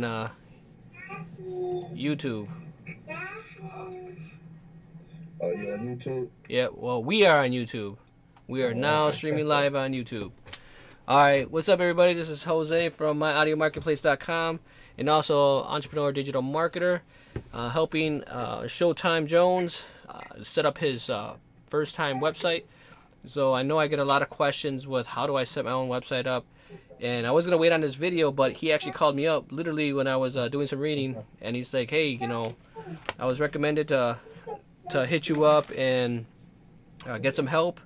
on YouTube. Oh, you on YouTube? Yeah, well, we are on YouTube. We are now streaming live on YouTube. Alright, what's up, everybody? This is Jose from myaudiomarketplace.com and also entrepreneur digital marketer, helping Showtime Jones set up his first time website. So I know I get a lot of questions with how do I set my own website up, and I was gonna wait on this video, but he actually called me up literally when I was doing some reading, and he's like, hey, you know, I was recommended to hit you up and get some help.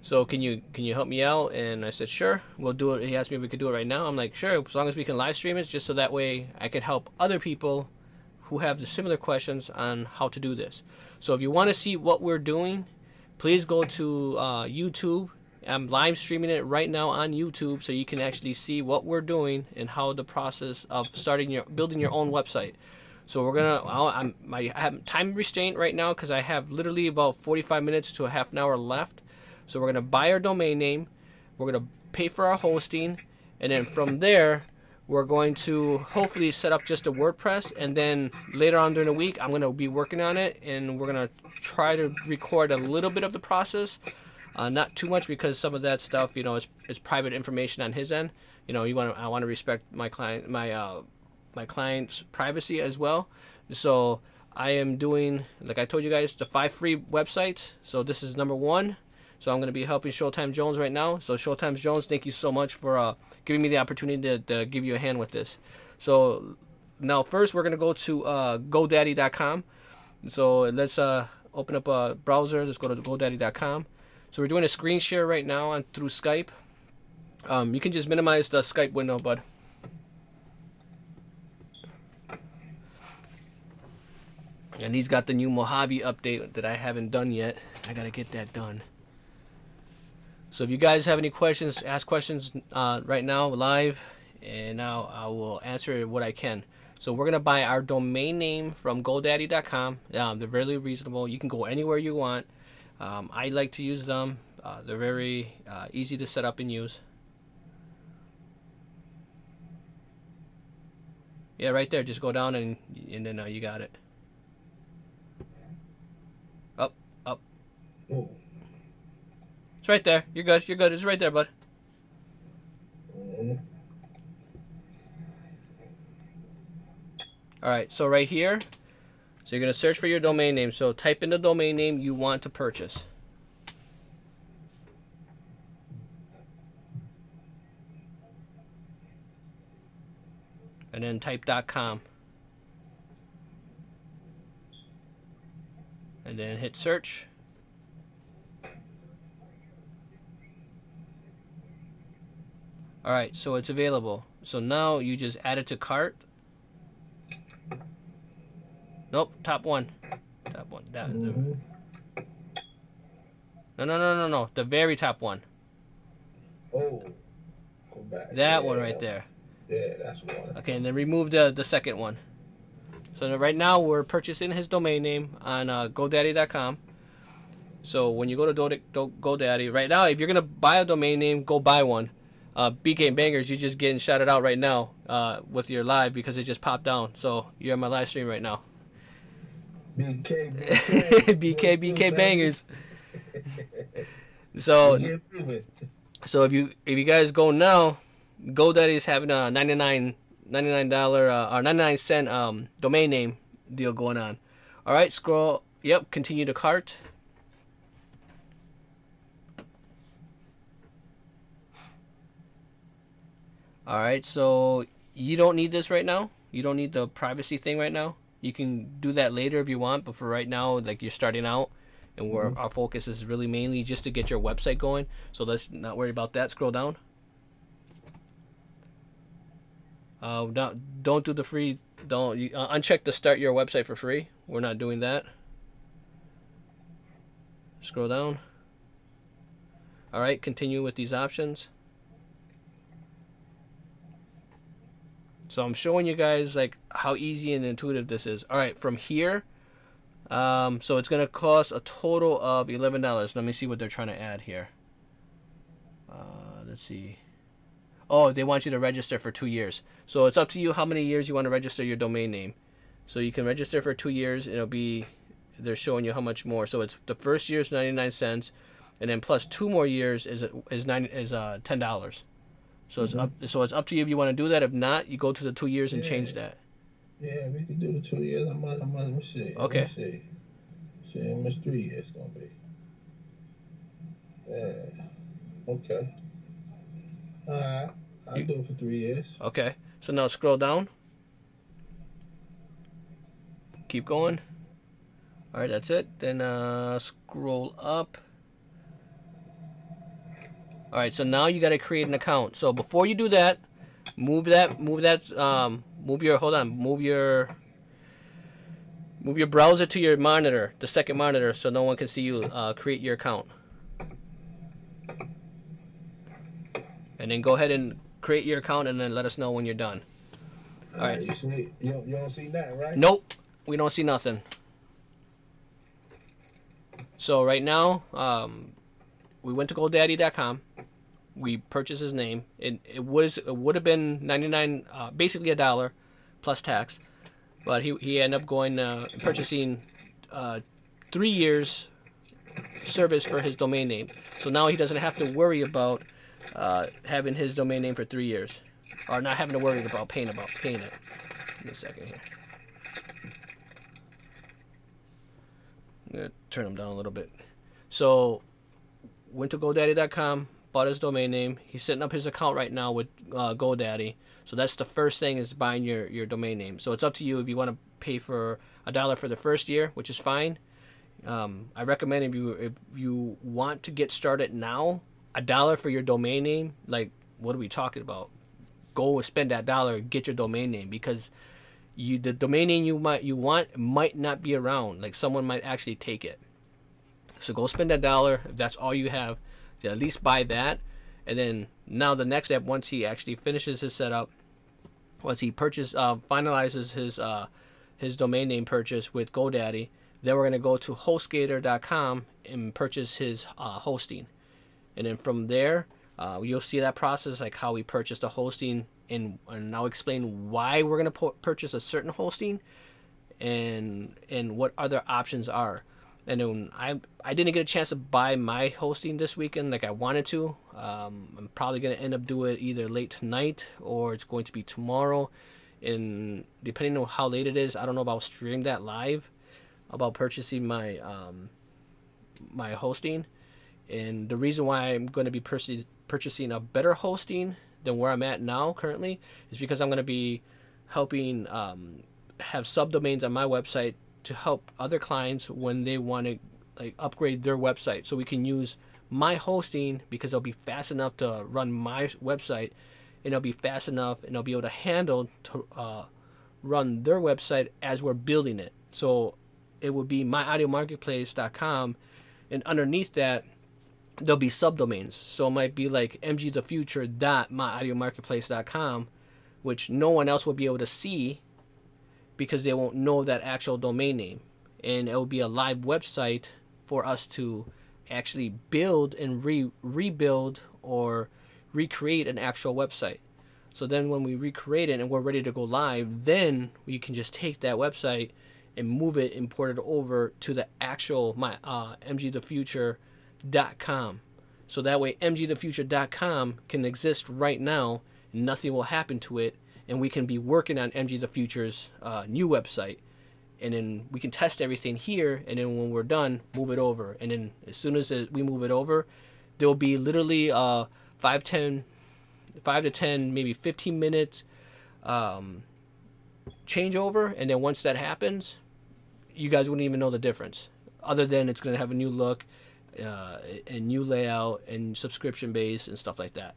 So can you help me out? And I said, sure, we'll do it. He asked me if we could do it right now. I'm like, sure, as long as we can live stream it, just so that way I can help other people who have the similar questions on how to do this. So if you want to see what we're doing, please go to YouTube. I'm live streaming it right now on YouTube, so you can actually see what we're doing and how the process of building your own website. So we're gonna. I have time restraint right now because I have literally about 45 minutes to a half an hour left. So we're gonna buy our domain name, we're gonna pay for our hosting, and then from there we're going to hopefully set up just a WordPress, and then later on during the week I'm gonna be working on it, and we're gonna try to record a little bit of the process, not too much because some of that stuff, you know, is private information on his end. You know, I want to respect my client's privacy as well. So I am doing, like I told you guys, the 5 free websites. So this is number 1. So I'm going to be helping Showtime Jones right now. So Showtime Jones, thank you so much for giving me the opportunity to give you a hand with this. So now first we're going to go to GoDaddy.com. So let's open up a browser. Let's go to GoDaddy.com. So we're doing a screen share right now through Skype. You can just minimize the Skype window, bud. And he's got the new Mojave update that I haven't done yet. I got to get that done. So if you guys have any questions, ask questions right now live, and now I will answer what I can. So we're going to buy our domain name from GoDaddy.com. They're very reasonable. You can go anywhere you want. I like to use them. They're very easy to set up and use. Yeah, right there. Just go down and then you got it. Up. Oh. It's right there. You're good. You're good. It's right there, bud. Alright, so right here, so you're going to search for your domain name. So type in the domain name you want to purchase. And then type .com. And then hit search. Alright, so it's available. So now you just add it to cart. Nope, top one. Top one. No. The very top one. Oh. Go back. That one right there. Yeah, that's one. Okay, and then remove the second one. So right now we're purchasing his domain name on GoDaddy.com. So when you go to GoDaddy, right now, if you're going to buy a domain name, go buy one. BK Bangers, you're just getting shouted out right now with your live because it just popped down. So you're on my live stream right now. BK Bangers. So if you guys go now, GoDaddy is having a $99 or 99-cent domain name deal going on. All right, scroll. Yep, continue to cart. Alright, so you don't need this right now. You don't need the privacy thing right now. You can do that later if you want, but for right now, like, you're starting out, and our focus is really mainly just to get your website going. So let's not worry about that. Scroll down. Don't do the free. Don't uncheck the start your website for free. We're not doing that. Scroll down. Alright, continue with these options. So I'm showing you guys like how easy and intuitive this is. All right, from here, so it's gonna cost a total of $11. Let me see what they're trying to add here. Let's see. Oh, they want you to register for 2 years. So it's up to you how many years you want to register your domain name. So you can register for 2 years. It'll be, they're showing you how much more. So it's the first year is 99 cents, and then plus 2 more years is $10. So it's up to you if you want to do that. If not, you go to the 2 years and change that. Yeah, we can do the 2 years. Let me see. Okay. Let me see how much 3 years gonna be. Yeah. Okay. Alright. I'll do it for 3 years. Okay. So now scroll down. Keep going. Alright, that's it. Then scroll up. Alright, so now you gotta create an account. So before you do that, move your browser to your monitor, the second monitor, so no one can see you create your account. And then go ahead and create your account and then let us know when you're done. Alright. You don't see that, right? Nope. We don't see nothing. So right now, we went to GoDaddy.com. We purchased his name. It would have been 99, basically $1 plus tax, but he ended up going purchasing 3 years service for his domain name. So now he doesn't have to worry about having his domain name for 3 years, or not having to worry about paying it. Give me a second here. I'm gonna turn him down a little bit. So went to GoDaddy.com, bought his domain name. He's setting up his account right now with GoDaddy. So that's the first thing, is buying your domain name. So it's up to you if you want to pay for $1 for the first year, which is fine. I recommend if you want to get started now, $1 for your domain name. Like, what are we talking about? Go spend that $1, get your domain name, because the domain name you want might not be around. Like, someone might actually take it. So go spend that $1 if that's all you have. To at least buy that, and then now the next step, once he actually finishes his setup, once he finalizes his domain name purchase with GoDaddy, then we're gonna go to HostGator.com and purchase his hosting, and then from there, you'll see that process, like how we purchase the hosting, and I'll explain why we're gonna purchase a certain hosting, and what other options are. And then I didn't get a chance to buy my hosting this weekend like I wanted to. I'm probably going to end up doing it either late tonight or it's going to be tomorrow. And depending on how late it is, I don't know if I'll stream that live about purchasing my my hosting. And the reason why I'm going to be purchasing a better hosting than where I'm at now currently is because I'm going to be helping have subdomains on my website to help other clients when they want to like upgrade their website, so we can use my hosting because it'll be fast enough to run my website, and it'll be fast enough, and it'll be able to handle to run their website as we're building it. So it would be myaudiomarketplace.com, and underneath that there'll be subdomains. So it might be like mgthefuture.myaudiomarketplace.com, which no one else will be able to see because they won't know that actual domain name, and it will be a live website for us to actually build and rebuild or recreate an actual website. So then when we recreate it and we're ready to go live, then we can just take that website and move it, import it over to the actual mgthefuture.com. So that way mgthefuture.com can exist right now and nothing will happen to it, and we can be working on MG the Future's new website, and then we can test everything here, and then when we're done, move it over. And then as soon as we move it over, there will be literally 5 to 10, maybe 15 minutes changeover, and then once that happens, you guys wouldn't even know the difference, other than it's going to have a new look, a new layout, and subscription base and stuff like that.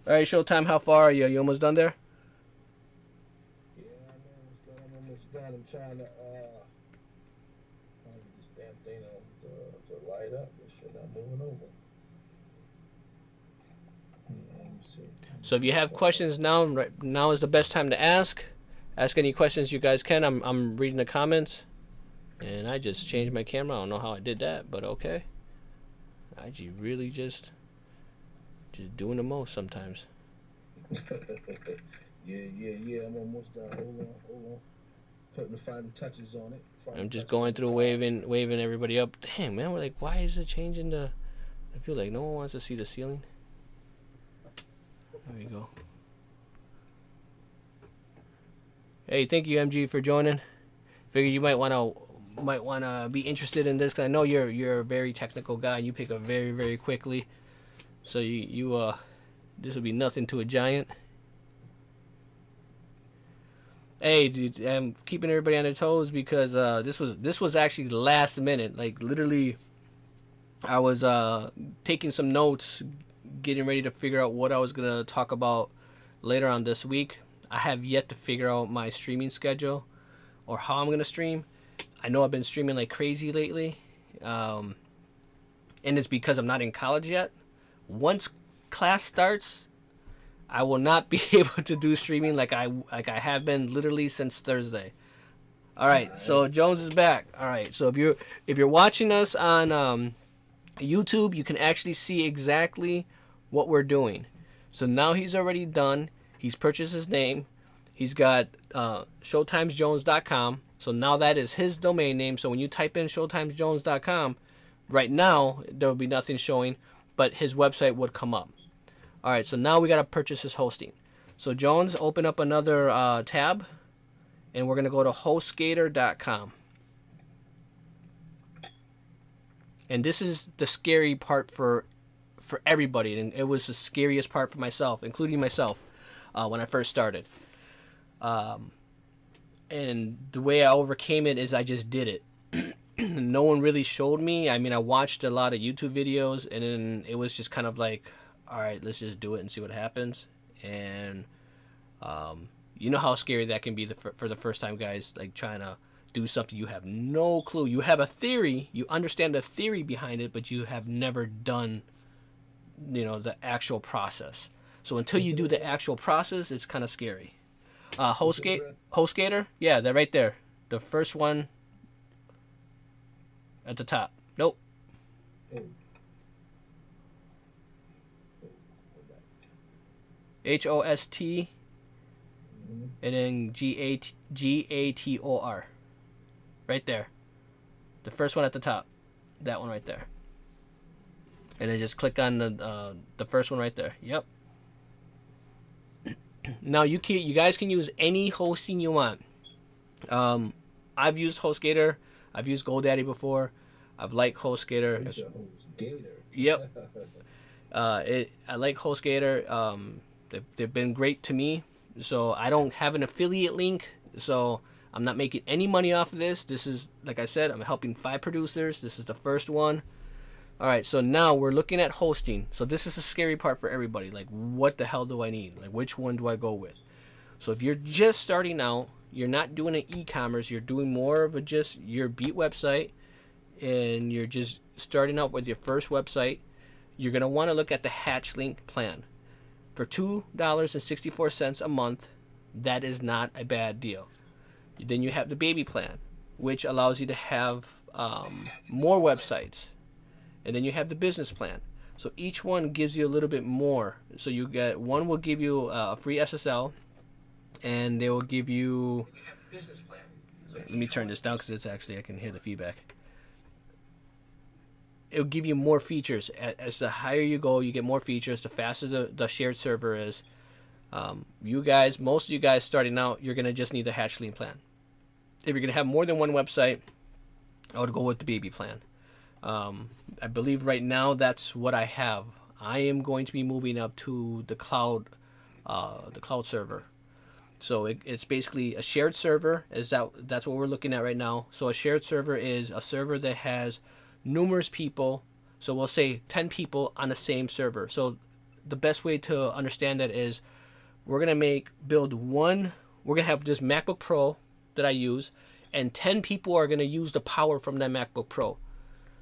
All right, Showtime, how far are you? Are you almost done there? Yeah, I'm almost done. I'm trying to get this damn thing to light up. This shit not moving over. Let me see. So if you have questions now, now is the best time to ask. Ask any questions you guys can. I'm reading the comments, and I just changed my camera. I don't know how I did that, but okay. I really just Just doing the most sometimes. Yeah. I'm almost done. Hold on. Putting the final touches on it. Final I'm just touches on going the through car. waving everybody up. Dang, man, we're like, why is it changing the? I feel like no one wants to see the ceiling. There we go. Hey, thank you, MG, for joining. Figure you might wanna be interested in this. Cause I know you're a very technical guy. You pick up very quickly. So you this will be nothing to a giant. Hey, dude, I'm keeping everybody on their toes because this was actually last minute. Like literally, I was taking some notes, getting ready to figure out what I was gonna talk about later on this week. I have yet to figure out my streaming schedule or how I'm gonna stream. I know I've been streaming like crazy lately, and it's because I'm not in college yet. Once class starts, I will not be able to do streaming like I have been literally since Thursday. All right, so Jones is back. All right, so if you're watching us on YouTube, you can actually see exactly what we're doing. So now he's already done. He's purchased his name. He's got showtimesjones.com. So now that is his domain name. So when you type in showtimesjones.com, right now there will be nothing showing, but his website would come up. All right, so now we got to purchase his hosting. So Jones, open up another tab, and we're going to go to hostgator.com. And this is the scary part for everybody, and it was the scariest part for myself, including myself, when I first started. And the way I overcame it is I just did it. No one really showed me. I mean, I watched a lot of YouTube videos, and then it was just kind of like, all right, let's just do it and see what happens. And you know how scary that can be for the first time guys, like trying to do something you have no clue. You have a theory, you understand the theory behind it, but you have never done, the actual process. So until you do the actual process, it's kind of scary. HostGator, yeah, they're right there. The first one at the top. Nope. HOST and then GATOR. Right there. The first one at the top. That one right there. And then just click on the first one right there. Yep. Now you guys can use any hosting you want. I've used HostGator. I've used GoDaddy before. I've liked HostGator. Yep. I like HostGator. They've been great to me. So I don't have an affiliate link. So I'm not making any money off of this. This is, like I said, I'm helping 5 producers. This is the first one. All right, so now we're looking at hosting. So this is the scary part for everybody. Like, what the hell do I need? Like, which one do I go with? So if you're just starting out, you're not doing an e-commerce, you're doing more of just your Beat website, and you're just starting out with your first website, you're going to want to look at the Hatchlink plan. For $2.64 a month, that is not a bad deal. Then you have the baby plan, which allows you to have more websites. And then you have the business plan. So each one gives you a little bit more. So one will give you a free SSL, and they will give you. Let me turn this down because it's actually I can hear the feedback. It'll give you more features. As the higher you go, you get more features. The faster the shared server is. Most of you guys starting out, you're gonna just need the Hatchling plan. If you're gonna have more than one website, I would go with the baby plan. I believe right now that's what I have. I am going to be moving up to the cloud server. So it's basically a shared server. That's what we're looking at right now. So a shared server is a server that has numerous people. So we'll say 10 people on the same server. So the best way to understand that is we're gonna build one. We're gonna have this MacBook Pro that I use, and 10 people are gonna use the power from that MacBook Pro.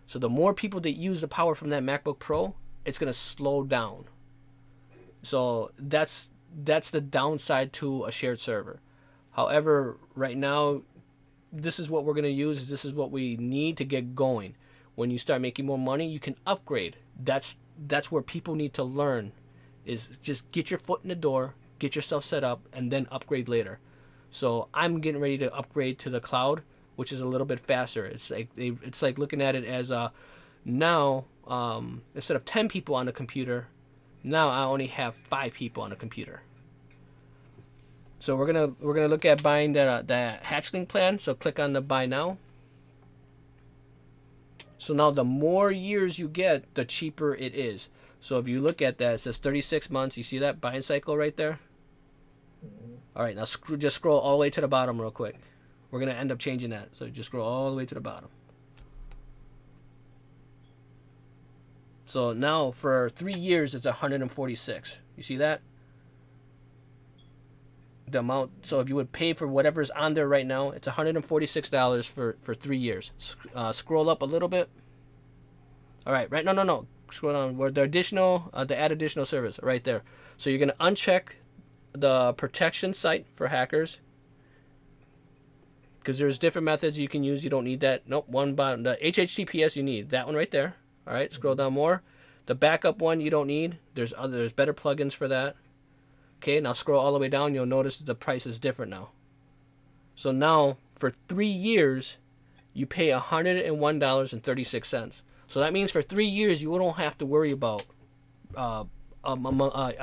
So the more people that use the power from that MacBook Pro, it's going to slow down. So that's the downside to a shared server. However, right now, this is what we're going to use. This is what we need to get going. When you start making more money, you can upgrade. That's where people need to learn is just get your foot in the door, get yourself set up, and then upgrade later. So I'm getting ready to upgrade to the cloud, which is a little bit faster. It's like looking at it as now instead of 10 people on the computer, now I only have 5 people on the computer. So we're gonna look at buying the hatchling plan. So click on the buy now. So now the more years you get, the cheaper it is. So if you look at that, it says 36 months. You see that buying cycle right there? All right, now just scroll all the way to the bottom real quick. We're going to end up changing that. So just scroll all the way to the bottom. So now for 3 years, it's 146. You see that? The amount. So if you would pay for whatever's on there right now, it's $146 for 3 years. Scroll up a little bit. All right, right? No. Scroll down. Where the additional, the add additional service right there. So you're going to uncheck the protection site for hackers, because there's different methods you can use. You don't need that. Nope, one button. The HTTPS you need that one right there. All right, scroll down more. The backup one you don't need. There's better plugins for that. Okay, now scroll all the way down. You'll notice that the price is different now. So now for 3 years, you pay $101.36. So that means for 3 years you don't have to worry about a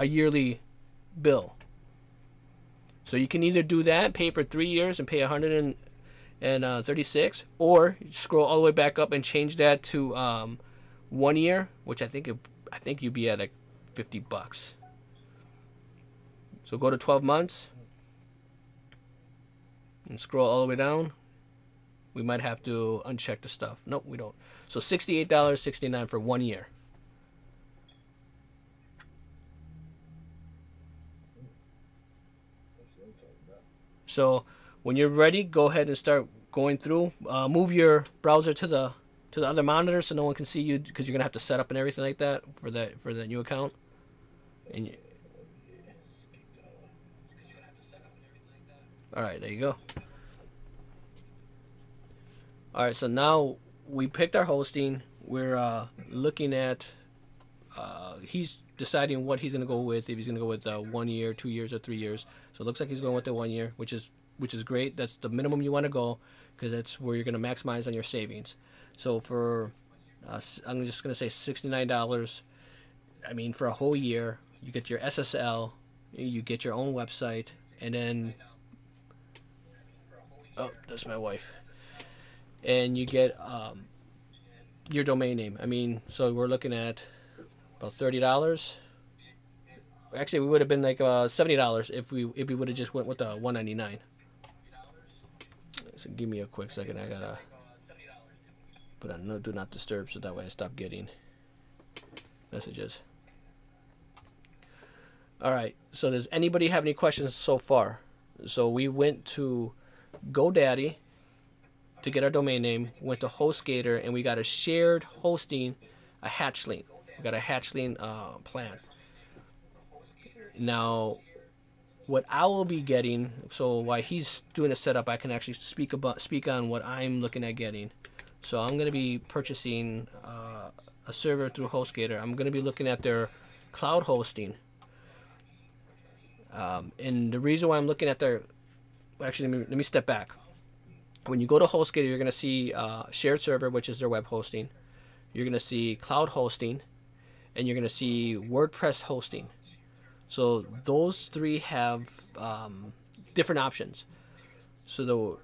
yearly bill. So you can either do that, pay for 3 years and pay $136, or scroll all the way back up and change that to 1 year, which I think you'd be at like $50. So go to 12 months and scroll all the way down. We might have to uncheck the stuff. Nope, we don't. So $68.69 for 1 year. So when you're ready, go ahead and start going through. Move your browser to the other monitor so no one can see you, because you're gonna have to set up and everything like that for the new account. And all right, there you go. All right, so now we picked our hosting. We're looking at. He's deciding what he's gonna go with. If he's gonna go with 1 year, 2 years, or 3 years. So it looks like he's going with the 1 year, which is great. That's the minimum you want to go, because that's where you're gonna maximize on your savings. So for I'm just gonna say $69. I mean, for a whole year, you get your SSL, you get your own website, and then that's my wife, and you get your domain name. I mean, so we're looking at about $30. Actually, we would have been like $70 if we would have just went with the $199. So give me a quick second. I gotta put on no do not disturb, so that way I stop getting messages. All right. So does anybody have any questions so far? So we went to GoDaddy to get our domain name. Went to HostGator, and we got a shared hosting, a Hatchling. We got a Hatchling plan. Now, what I will be getting, so while he's doing a setup, I can actually speak on what I'm looking at getting. So I'm going to be purchasing a server through HostGator. I'm going to be looking at their cloud hosting. And the reason why I'm looking at their, actually, let me step back. When you go to HostGator, you're going to see shared server, which is their web hosting. You're going to see cloud hosting, and you're going to see WordPress hosting. So those three have different options. So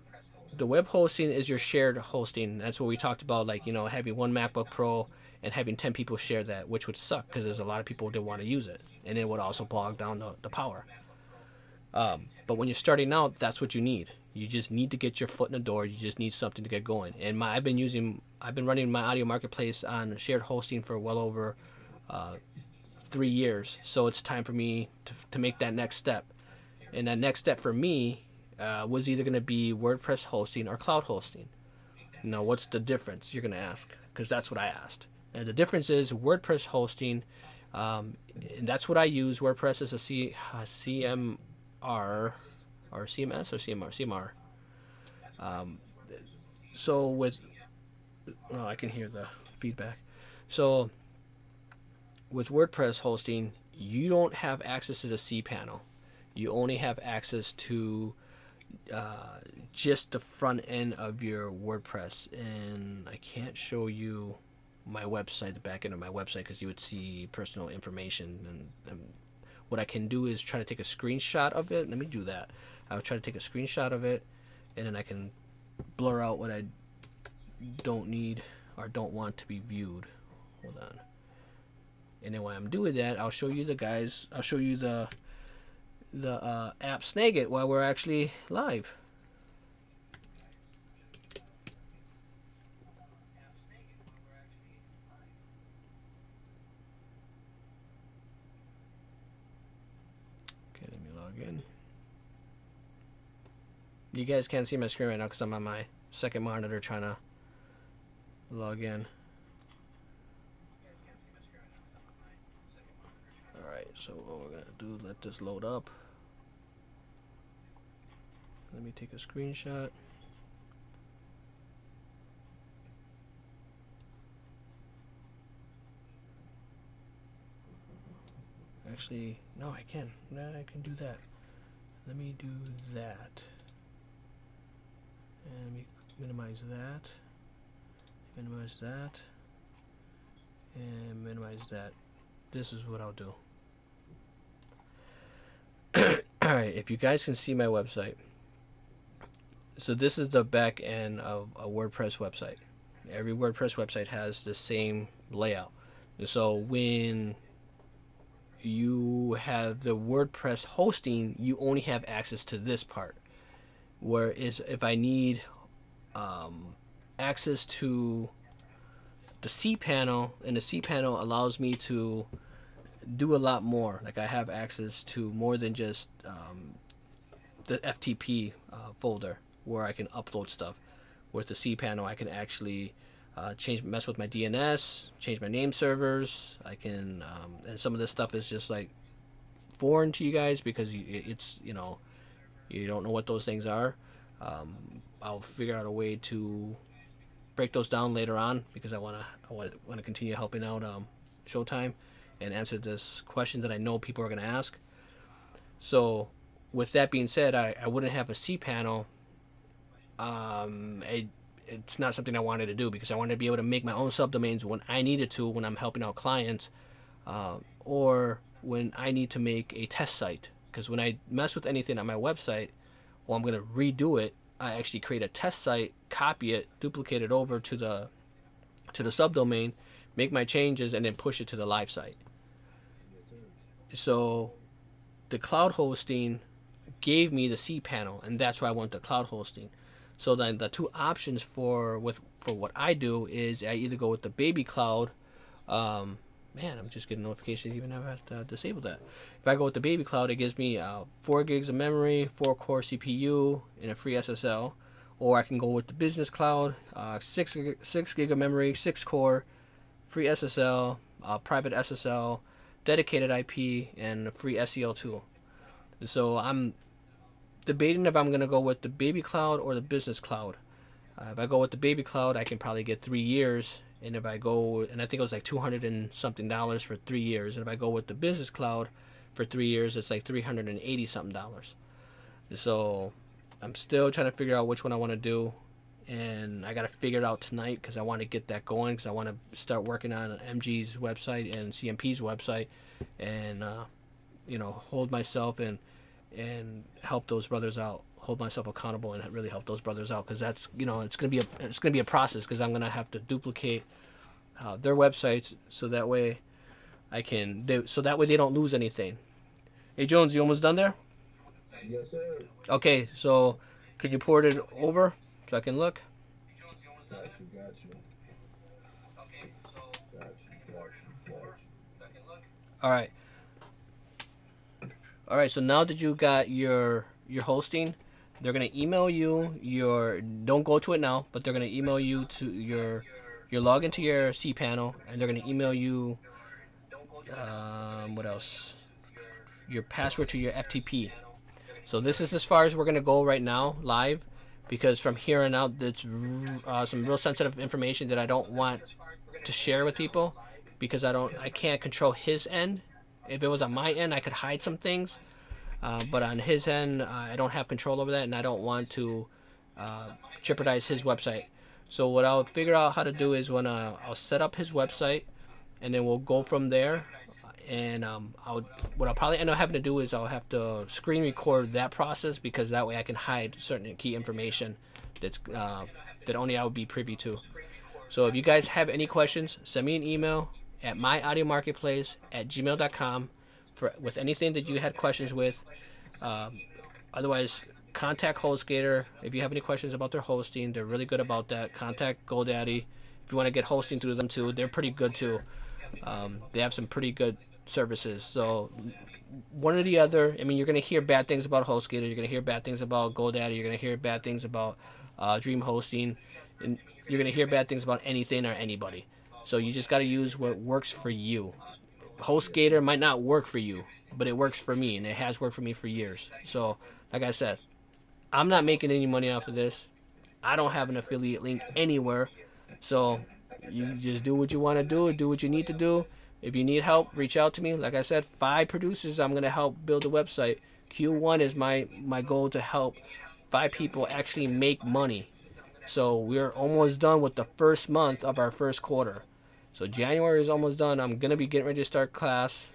the web hosting is your shared hosting. That's what we talked about, like, you know, having one MacBook Pro and having 10 people share that, which would suck because there's a lot of people that want to use it, and it would also bog down the power. But when you're starting out, that's what you need. You just need to get your foot in the door. You just need something to get going. And I've been running my audio marketplace on shared hosting for well over 3 years. So it's time for me to make that next step. And that next step for me was either going to be WordPress hosting or cloud hosting. Now, what's the difference? You're going to ask, because that's what I asked. And the difference is WordPress hosting, and that's what I use. WordPress is a CMR, or CMS, or CMR. So with, I can hear the feedback. So with WordPress hosting, you don't have access to the cPanel. You only have access to just the front end of your WordPress. And I can't show you my website, the back end of my website, because you would see personal information. And what I can do is try to take a screenshot of it. Let me do that. I'll try to take a screenshot of it, and then I can blur out what I don't need or don't want to be viewed. Hold on. And then when I'm doing that, I'll show you the guys. I'll show you the app Snagit while we're actually live. Okay, let me log in. You guys can't see my screen right now because I'm on my second monitor trying to log in. Alright, so what we're going to do, let this load up. Let me take a screenshot. Actually, no, I can. No, I can do that. Let me do that. And let me minimize that. Minimize that. And minimize that. This is what I'll do. Alright, if you guys can see my website. So this is the back end of a WordPress website. Every WordPress website has the same layout. So when you have the WordPress hosting, you only have access to this part. Whereas if I need access to the cPanel, and the cPanel allows me to do a lot more. Like I have access to more than just the FTP folder where I can upload stuff. With the cPanel, I can actually mess with my DNS, change my name servers. I can, and some of this stuff is just like foreign to you guys because it's, you know, you don't know what those things are. I'll figure out a way to break those down later on because I want to continue helping out Showtime and answer this question that I know people are going to ask. So with that being said, I wouldn't have a cPanel. It's not something I wanted to do because I wanted to be able to make my own subdomains when I needed to, when I'm helping out clients, or when I need to make a test site. Because when I mess with anything on my website, or I'm going to redo it, I actually create a test site, copy it, duplicate it over to the subdomain, make my changes, and then push it to the live site. So the cloud hosting gave me the cPanel, and that's why I want the cloud hosting. So then the two options for what I do is I either go with the baby cloud. Man, I'm just getting notifications even if I have to disable that. If I go with the baby cloud, it gives me 4 gigs of memory, 4-core CPU, and a free SSL. Or I can go with the business cloud, 6 gig of memory, 6-core, free SSL, private SSL, dedicated IP, and a free SEL tool. So I'm debating if I'm going to go with the baby cloud or the business cloud. If I go with the baby cloud, I can probably get 3 years. And if I go, and I think it was like $200 and something for 3 years. And if I go with the business cloud for 3 years, it's like $380 something. So I'm still trying to figure out which one I want to do. And I got to figure it out tonight because I want to get that going because I want to start working on MG's website and CMP's website and, you know, hold myself and help those brothers out. Hold myself accountable and really help those brothers out because that's, you know, it's gonna be a process because I'm gonna have to duplicate their websites so that way they don't lose anything. Hey Jones, you almost done there? Yes, sir. Okay, so could you port it over so I can look? Got you. All right. So now that you got your hosting, they're gonna email you don't go to it now, but they're gonna email you to your login to your cPanel, and they're gonna email you what else? Your password to your FTP. So this is as far as we're gonna go right now, live, because from here on out, that's some real sensitive information that I don't want to share with people because I can't control his end If it was on my end, I could hide some things, but on his end, I don't have control over that, and I don't want to jeopardize his website. So what I'll figure out how to do is when I'll set up his website, and then we'll go from there. And what I'll probably end up having to do is I'll have to screen record that process, because that way I can hide certain key information that only I would be privy to. So if you guys have any questions, send me an email at myaudiomarketplace@gmail.com with anything that you had questions with. Otherwise, contact HostGator if you have any questions about their hosting. They're really good about that. Contact GoDaddy if you want to get hosting through them too. They're pretty good too. They have some pretty good services. So one or the other. I mean, you're going to hear bad things about HostGator. You're going to hear bad things about GoDaddy. You're going to hear bad things about Dream Hosting. And you're going to hear bad things about anything or anybody. So you just got to use what works for you. HostGator might not work for you, but it works for me, and it has worked for me for years. So, like I said, I'm not making any money off of this. I don't have an affiliate link anywhere. So you just do what you want to do what you need to do. If you need help, reach out to me. Like I said, 5 producers I'm going to help build a website. Q1 is my goal, to help 5 people actually make money. So we're almost done with the first month of our first quarter. So January is almost done. I'm going to be getting ready to start class,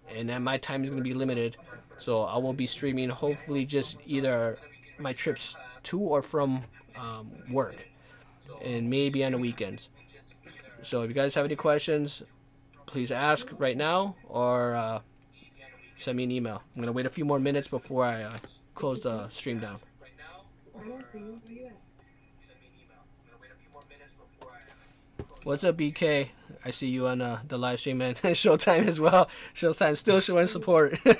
and then my time is going to be limited. So I will be streaming hopefully just either my trips to or from work, and maybe on the weekends. So if you guys have any questions, please ask right now, or send me an email. I'm going to wait a few more minutes before I close the stream down. What's up, BK? I see you on the live stream, and Showtime as well. Showtime still showing support. Yeah,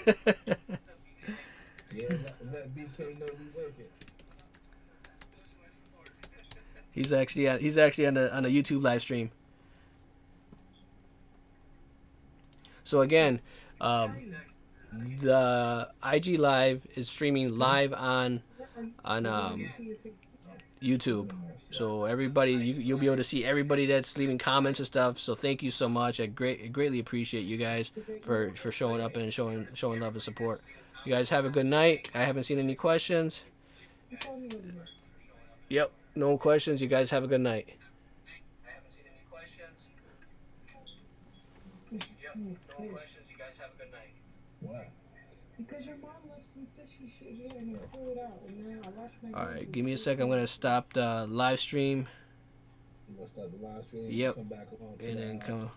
let BK know we working. He's actually on the YouTube live stream. So again, the IG live is streaming live on YouTube. So everybody, you'll be able to see everybody that's leaving comments and stuff. So thank you so much. I greatly appreciate you guys for showing up and showing love and support. You guys have a good night. I haven't seen any questions. Yep, no questions. You guys have a good night. Wow. Because your mom left some fishy shit here and you threw it out, and now I washed my All right, give me a second. I'm gonna stop the live stream. You gonna start the live stream? Yep. Come back along. And then come.